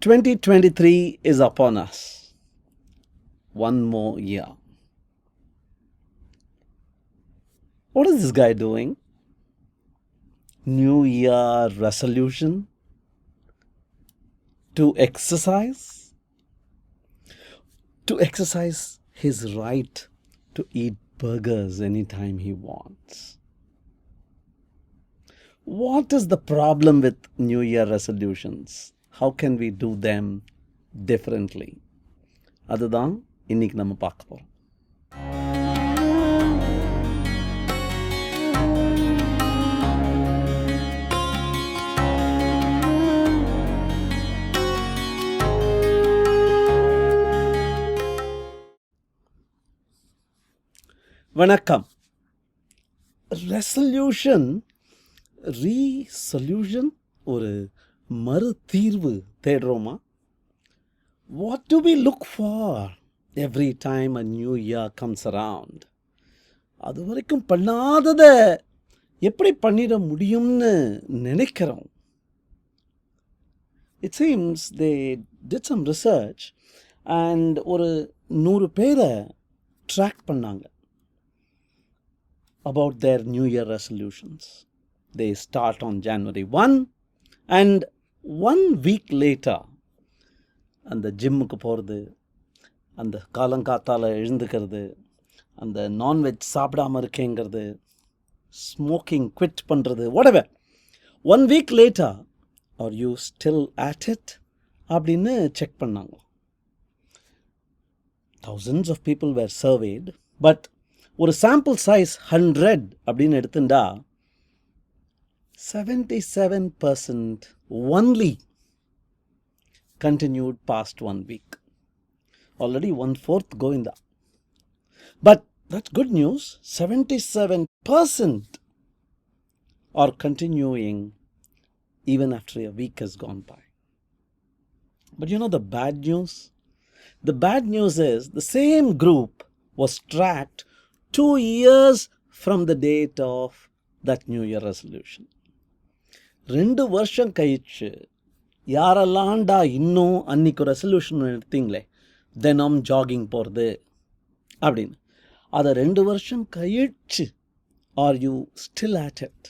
2023 is upon us. One more year. What is this guy doing? New Year resolution? To exercise? To exercise his right to eat burgers anytime he wants. What is the problem with New Year resolutions? How can we do them differently? அதுதான் இன்னைக்கு நம்ம பார்க்க போறோம். வணக்கம். Resolution ரீசல்யூஷன் ஒரு மறு தீர்வு தேடுறோமா? What do we look for every time a new year comes around? அது வரைக்கும் பண்ணாததை எப்படி பண்ணிட முடியும்னு நினைக்கிறோம். It seems they did some research and ஒரு 100 பேரை ட்ராக் பண்ணாங்க about their New Year resolutions. They start on January 1 and 1 week later அந்த ஜிம்முக்கு போகிறது, அந்த காலங்காத்தால் எழுந்துக்கிறது, அந்த நான்வெஜ் சாப்பிடாமல் இருக்கேங்கிறது, ஸ்மோக்கிங் குவிட் பண்ணுறது, whatever. 1 week later, are you still at it? அப்படின்னு செக் பண்ணாங்க. Thousands of people were surveyed, but ஒரு சாம்பிள் சைஸ் 100 அப்படின்னு எடுத்துட்டா 77% only continued past 1 week. Already 1/4 going there. But that's good news. 77% are continuing even after a week has gone by. But you know the bad news? The bad news is the same group was tracked 2 years from the date of that New Year resolution. 2 வருஷம் கழிச்சு யாரெல்லாம்டா இன்னும் அன்னைக்கு resolution எடுத்தீங்களே தினம் jogging போகிறது அப்படின்னு, அதை 2 வருஷம் கழிச்சு are you still at it?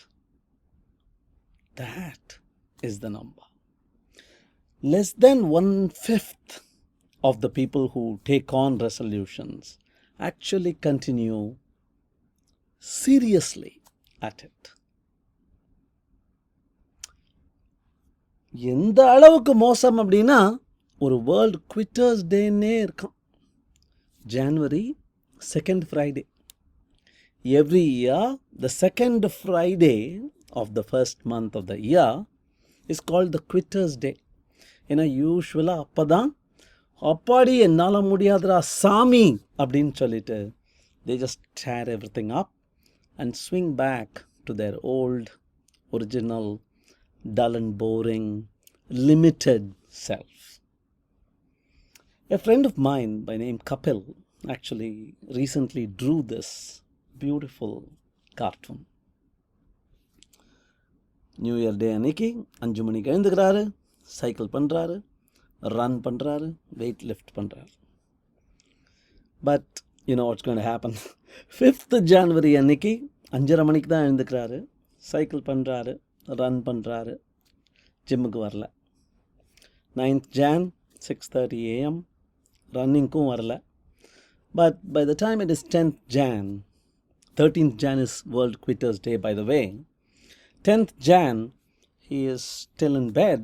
That is the number. Less than 1/5 of the people who take on resolutions actually continue seriously at it. எந்த அளவுக்கு மோசம் அப்படின்னா ஒரு வேர்ல்டு குவிட்டர்ஸ் டேன்னே இருக்கான். January 2nd Friday. Every year the 2nd Friday of the first month of the year is called the Quitters Day. ஏன்னா யூஸ்வலாக அப்போ தான் அப்பாடி என்னால் முடியாதுடா சாமி அப்படின்னு சொல்லிட்டு they just tear everything up and swing back to their old, original, dull and boring, limited self. A friend of mine by name Kapil actually recently drew this beautiful cartoon. New year டே அன்னைக்கு 5 மணிக்கு எழுந்துக்கிறாரு, cycle பண்ணுறாரு, run பண்ணுறாரு, weight lift பண்ணுறாரு. But you know what's going to happen? 5th January அன்னைக்கு 5:30 மணிக்கு தான் எழுந்துக்கிறாரு, cycle பண்ணுறாரு, run பண்ணுறாரு, ஜிம்முக்கு வரல. 9th Jan 6:30 AM ரன்னிங்க்கும் வரல. But by the time it is 10th Jan, 13th Jan is World Quitters Day by the way, 10th Jan he is still in bed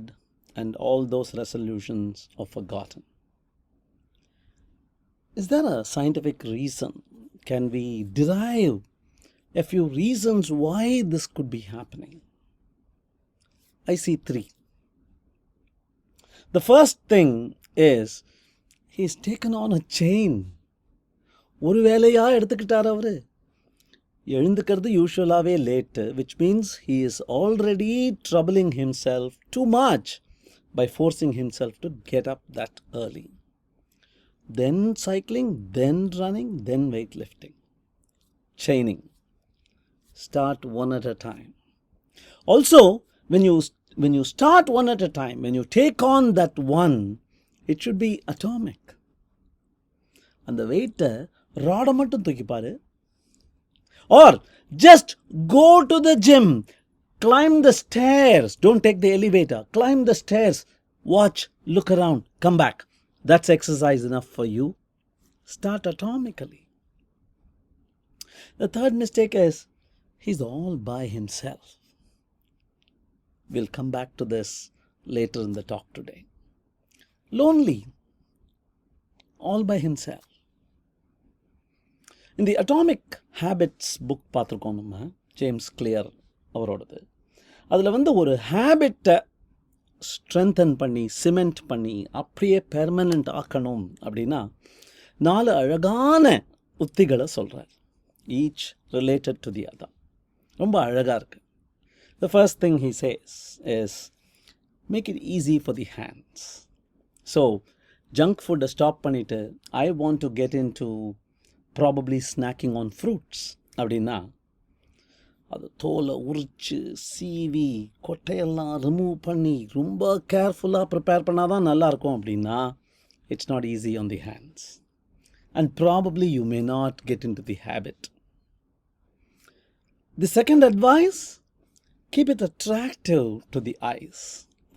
and all those resolutions are forgotten. Is there a scientific reason? Can we derive a few reasons why this could be happening? I see 3. The first thing is he's taken on a chain. ஒரு வேலையா எடுத்துக்கிட்டார் அவரு. எழுந்துக்கிறது யூஸ்வலாகவே late, which means he is already troubling himself too much by forcing himself to get up that early. Then cycling, then running, then weightlifting. Chaining. Start one at a time. Also, when you when you start one at a time, when you take on that one, it should be atomic. அந்த வெயிட்டை ராடை மட்டும் தூக்கி பாரு. Or just go to the gym, climb the stairs, don't take the elevator, climb the stairs, watch, look around, come back. That's exercise enough for you. Start atomically. The third mistake is he's all by himself. We'll come back to this later in the talk today. Lonely, all by himself. In the Atomic Habits book பார்த்துருக்கோம் நம்ம, James clear அவரோடது. அதில் ஒரு ஹேபிட்டை strengthen பண்ணி cement பண்ணி அப்படியே permanent ஆக்கணும் அப்படின்னா 4 அழகான உத்திகளை சொல்கிறார். Each related to the other. ரொம்ப அழகாக இருக்குது. The first thing he says is make it easy for the hands. So junk food stop பண்ணிட்டு I want to get into probably snacking on fruits அப்படின்னா அது தோலை உரிச்சு சீவி கொட்டையெல்லாம் ரிமூவ் பண்ணி ரொம்ப கேர்ஃபுல்லாக ப்ரிப்பேர் பண்ணால் தான் நல்லாயிருக்கும் அப்படின்னா it's not easy on the hands. And probably you may not get into the habit. The second advice, keep it attractive to the eyes.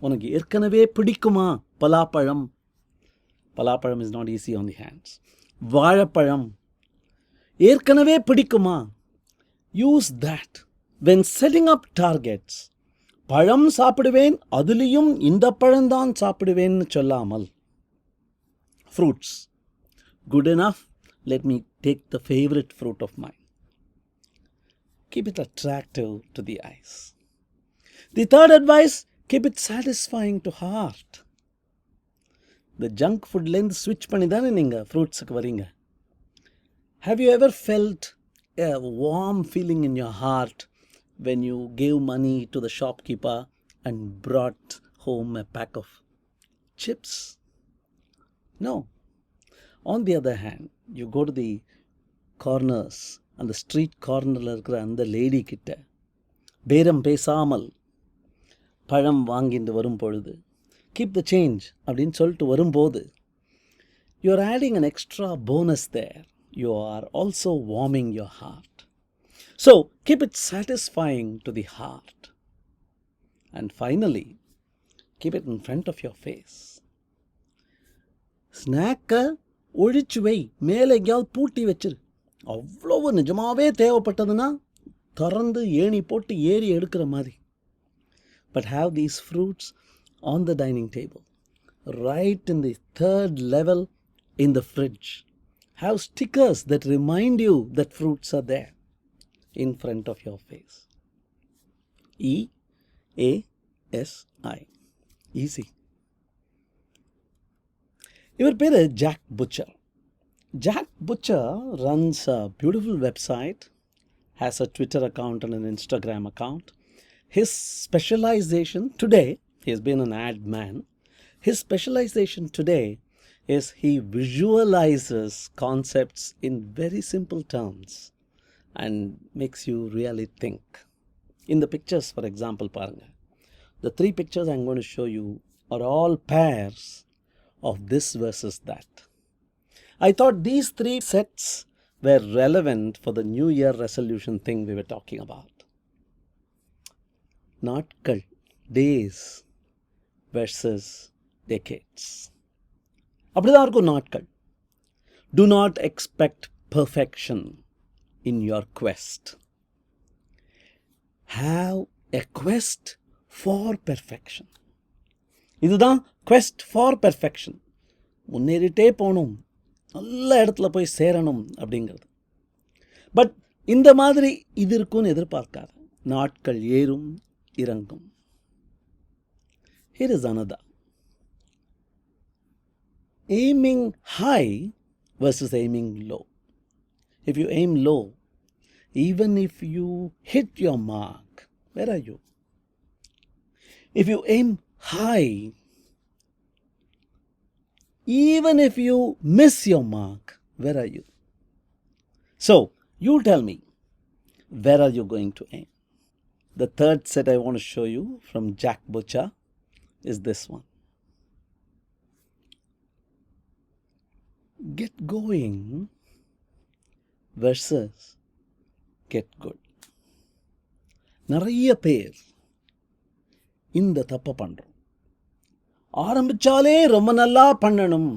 உனக்கு ஏற்கனவே பிடிக்குமா பலாப்பழம்? பலாப்பழம் is not easy on the hands. வாழைப்பழம் ஏற்கனவே பிடிக்குமா? Use that when setting up targets. பழம் சாப்பிடுவேன், அதுலேயும் இந்த பழம்தான் சாப்பிடுவேன்னு சொல்லாமல், fruits, good enough, let me take the favorite fruit of mine. Keep it attractive to the eyes. The third advice, keep it satisfying to heart. The junk foodலேருந்து ஸ்விட்ச் பண்ணி தானே நீங்கள் ஃப்ரூட்ஸுக்கு வரீங்க. Have you ever felt a warm feeling in your heart when you gave money to the shopkeeper and brought home a pack of chips? No. On the other hand, you go to the corners, அந்த street கார்னரில் இருக்கிற அந்த lady கிட்ட பேரம் பேசாமல் பழம் வாங்கிட்டு வரும் பொழுது, keep the change அப்படின்னு சொல்லிட்டு வரும்போது, you are adding an extra bonus there. You are also warming your heart. So keep it satisfying to the heart. And finally, keep it in front of your face. ஸ்நாக்கை ஒழிச்சு வை, மேலே எங்கேயாவது பூட்டி வச்சிரு. அவ்வளவு நிஜமாவே தேவைப்பட்டதுன்னா திறந்து ஏணி போட்டு ஏறி எடுக்கிற மாதிரி. But have these fruits on the dining table, right in the third level in the fridge. Have stickers that remind you that fruits are there in front of your face. EASI. Easy. இவர் பேர் Jack Butcher. Jack Butcher runs a beautiful website, has a Twitter account and an Instagram account. His specialization today, he has been an ad man, his specialization today is he visualizes concepts in very simple terms and makes you really think. In the pictures, for example, paranga, the 3 pictures I'm going to show you are all pairs of this versus that. I thought these 3 sets were relevant for the New Year resolution thing we were talking about. Natkal, days versus decades. அப்படிதான் இருக்கும் நாட்கள். Do not expect perfection in your quest. Have a quest for perfection. இதுதான் quest for perfection. முன்னேறிட்டே போகணும், நல்ல இடத்துல போய் சேரணும் அப்படிங்கிறது. பட் இந்த மாதிரி இது இருக்குன்னு எதிர்பார்க்காத. நாட்கள் ஏறும் இறங்கும். Here is another. Aiming high versus aiming low. If you aim low, even if you hit your mark, where are you? If you aim high, even if you miss your mark, where are you? So, you tell me, where are you going to aim? The third set I want to show you from Jack Butcher is this one. Get going versus get good. நிறைய பேர் இந்த தப்பை பண்ணுறோம். ஆரம்பித்தாலே ரொம்ப நல்லா பண்ணணும்,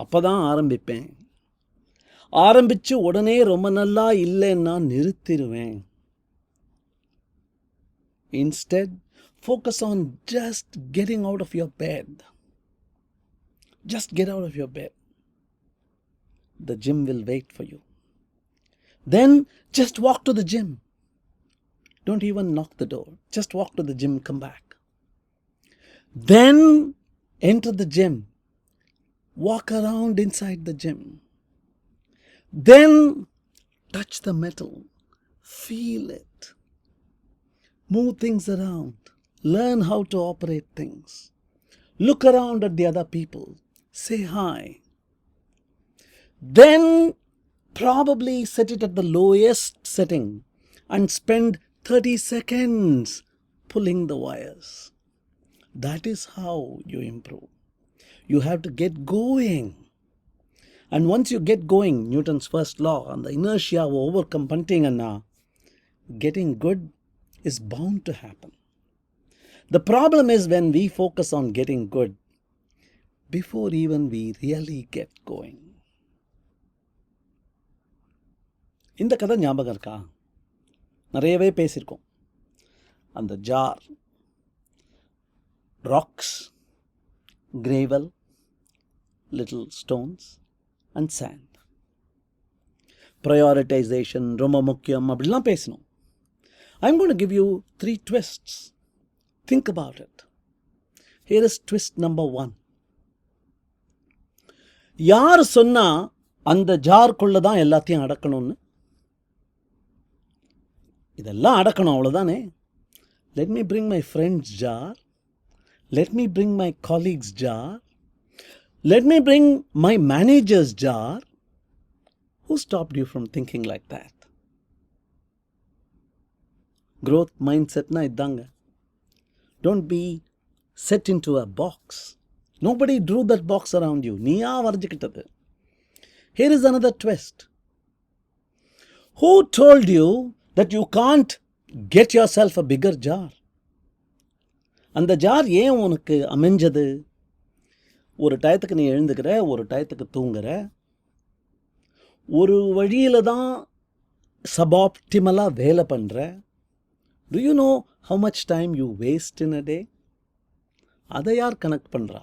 அப்போ தான் ஆரம்பிப்பேன். ஆரம்பித்து உடனே ரொம்ப நல்லா இல்லைன்னா நிறுத்திடுவேன். Instead, focus on just getting out of your bed. Just get out of your bed. The gym will wait for you. Then just walk to the gym. Don't even knock the door. Just walk to the gym, come back. Then enter the gym. Walk around inside the gym. Then touch the metal. Feel it. Move things around. Learn how to operate things. Look around at the other people. Say hi. Then probably set it at the lowest setting and spend 30 seconds pulling the wires. That is how you improve. You have to get going. And once you get going, Newton's first law and the inertia will overcome pantinganna, getting good is bound to happen. The problem is when we focus on getting good before even we really get going. இந்த கதை ஞாபகம் இருக்கா? நிறையவே பேசியிருக்கோம். அந்த jar, rocks, gravel, little stones and sand. Prioritization ரொம்ப முக்கியம் அப்படிலாம் பேசணும். I'm going to give you 3 twists. Think about it. Here is twist number 1. யார் சொன்னா அந்த ஜார்க்குள்ள தான் எல்லாத்தையும் அடக்கணும்னு? இதெல்லாம் அடக்கணும் அவ்வளோதானே. Let me bring my friend's jar. Let me bring my colleague's jar. Let me bring my manager's jar. Who stopped you from thinking like that? Growth mindset na idanga. Don't be set into a box. Nobody drew that box around you. Niya varjikitadu. Here is another twist. Who told you that you can't get yourself a bigger jar? அந்த jar ஏன் உனக்கு அமைஞ்சது? ஒரு டயத்துக்கு நீ எழுந்துக்கிற, ஒரு டயத்துக்கு தூங்குற, ஒரு வழியில் தான் சபாப்டிமலாக வேலை பண்ணுற. Do you know how much time you waste in a day? அதை யார் கணக்கு பண்ணுறா?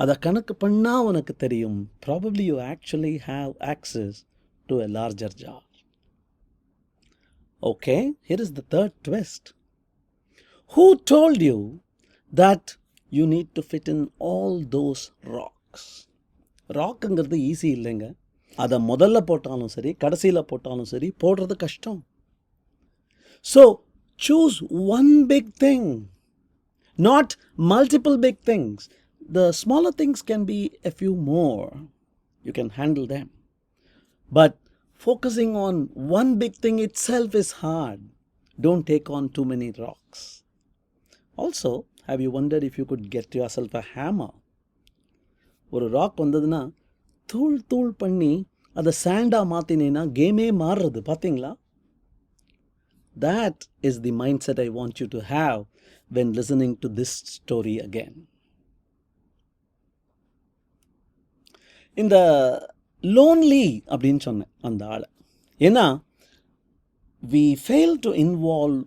அதை கணக்கு பண்ணால் உனக்கு தெரியும். Probably you actually have access to a larger jar. Okay, here is the third twist. Who told you that you need to fit in all those rocks? ராக்குங்கிறது ஈஸி இல்லைங்க. அதை முதல்ல போட்டாலும் சரி, கடைசியில் போட்டாலும் சரி, போடுறது கஷ்டம். So, choose one big thing, not multiple big things. The smaller things can be a few more. You can handle them. But focusing on one big thing itself is hard. Don't take on too many rocks. Also, have you wondered if you could get yourself a hammer? ஒரு rock வந்ததுன்னா தூள் தூள் பண்ணி அதை சாண்டாக மாற்றினேன்னா கேமே மாறுறது பார்த்தீங்களா? That is the mindset I want you to have when listening to this story again. இந்த லோன்லி அப்படின்னு சொன்னேன் அந்த ஆளை. ஏன்னா we fail to involve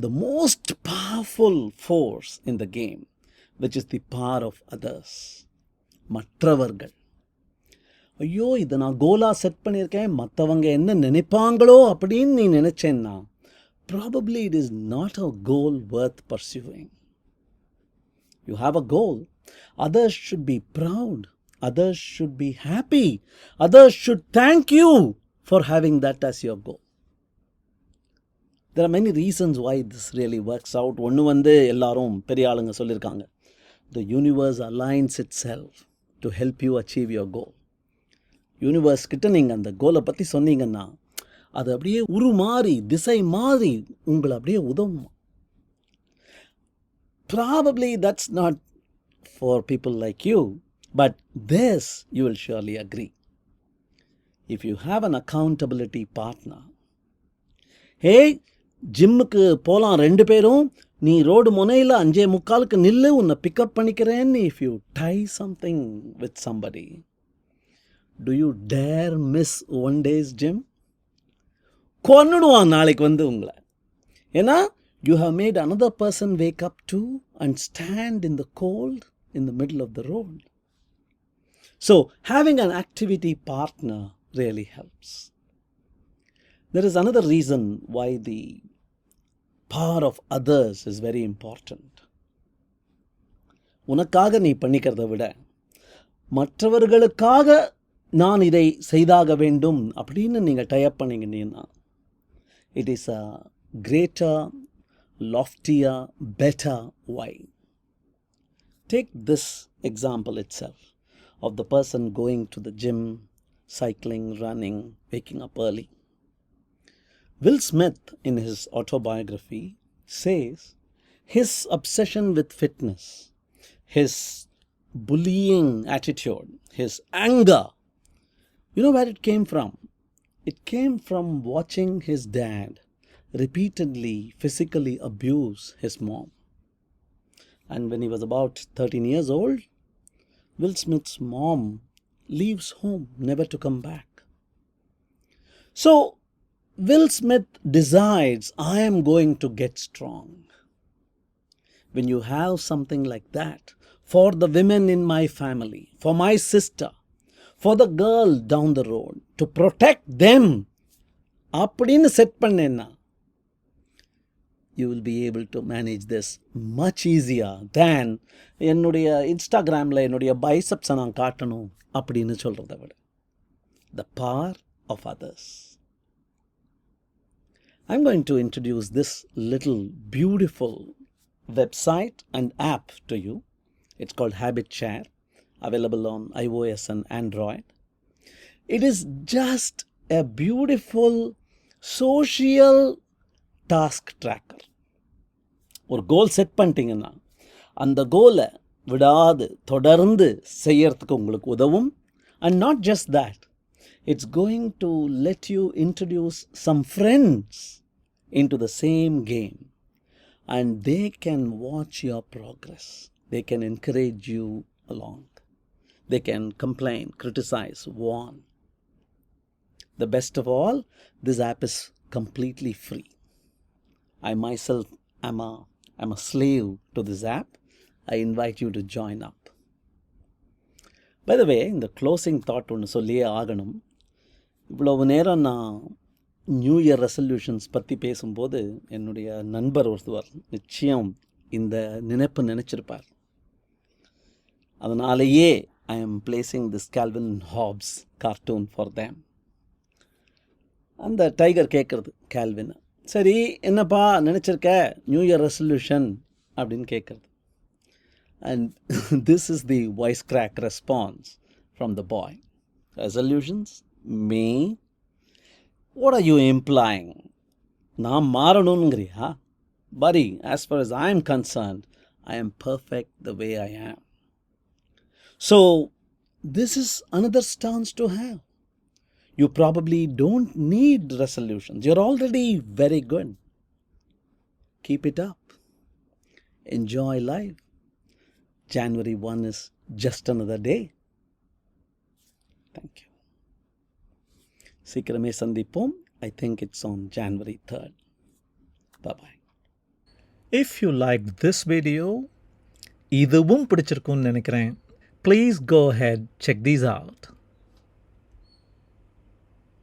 the most powerful force in the game, which is the power of others. மற்றவர்கள். ஐயோ இதை நான் கோலாக செட் பண்ணியிருக்கேன், மற்றவங்க என்ன நினைப்பாங்களோ அப்படின்னு நீ நினைச்சேன்னா probably it is not a goal worth pursuing. You have a goal. Others should be proud. Others should be happy. Others should thank you for having that as your goal. There are many reasons why this really works out. ஒன்று வந்து எல்லாரும் பெரிய ஆளுங்க சொல்லியிருக்காங்க. The universe aligns itself to help you achieve your goal. Universe கிட்ட நீங்கள் அந்த கோலை பற்றி சொன்னீங்கன்னா அது அப்படியே உருமாறி திசை மாறி உங்களை அப்படியே உதவும். Probably that's not for people like you, but this you will surely agree. If you have an accountability partner, hey, ஜிம்முக்கு போகலாம் 2 பேரும், நீ ரோடு முனையில் 5:45 நில்லு, உன்னை பிக்கப் பண்ணிக்கிறேன்னு if you tie something with somebody, do you dare miss one day's gym? கொன்னுடுவான் நாளைக்கு வந்து உங்களை. ஏன்னா you have made another person wake up too and stand in the cold in the middle of the road. So having an activity partner really helps. There is another reason why the power of others is very important. உனக்காக நீ பண்ணிக்கிறத விட மற்றவர்களுக்காக நான் இதை செய்தாக வேண்டும் அப்படின்னு நீங்கள் டைப் பண்ணிங்கன்னா it is a greater, loftier, better why. Take this example itself of the person going to the gym, cycling, running, waking up early. Will Smith, in his autobiography, says his obsession with fitness, his bullying attitude, his anger, you know where it came from? It came from watching his dad repeatedly physically abuse his mom. And when he was about 13 years old, Will Smith's mom leaves home, never to come back. So Will Smith decides, I am going to get strong. When you have something like that, for the women in my family, for my sister, for the girl down the road, to protect them, அப்படின்னு set பண்ணேன்னா you will be able to manage this much easier than என்னுடைய இன்ஸ்டாகிராமில் என்னுடைய பைசப்ஸை நான் காட்டணும் அப்படின்னு சொல்கிறத விட. The power of others. I'm going to introduce this little beautiful website and app to you. It's called Habit Share, available on iOS and Android. It is just a beautiful social task tracker. ஒரு goal set பண்ணிட்டீங்கன்னா அந்த கோலை விடாது தொடர்ந்து செய்யறதுக்கு உங்களுக்கு உதவும். And not just that, it's going to let you introduce some friends into the same game, and they can watch your progress. They can encourage you along. They can complain, criticize, warn. The best of all, this app is completely free. I myself am a slave to this app. I invite you to join up. By the way, இந்த closing thought ஒன்று சொல்லியே ஆகணும். இவ்வளவு நேரம் நான் new year resolutions பற்றி பேசும்போது என்னுடைய நண்பர் ஒருத்தவர் நிச்சயம் இந்த நினைப்பு நினச்சிருப்பார். அதனாலேயே I am placing this Calvin hops cartoon for them. அந்த டைகர் கேட்குறது கால்வின், சரி என்னப்பா நினச்சிருக்க நியூ இயர் ரெசல்யூஷன் அப்படின்னு கேட்குறது. And this is the wisecrack response from the boy. Resolutions? Me? What are you implying? நான் மாறணும்ங்கறியா? Buddy, as far as I am concerned, I am perfect the way I am. So, this is another stance to have. You probably don't need resolutions. You're already very good. Keep it up. Enjoy life. January 1 is just another day. Thank you. சீக்கிரமே சந்திப்போம். I think it's on January 3rd. Bye-bye. If you liked this video, இதுவும் பிடிச்சிருக்கும்னு நினைக்கிறேன். Please go ahead, check these out.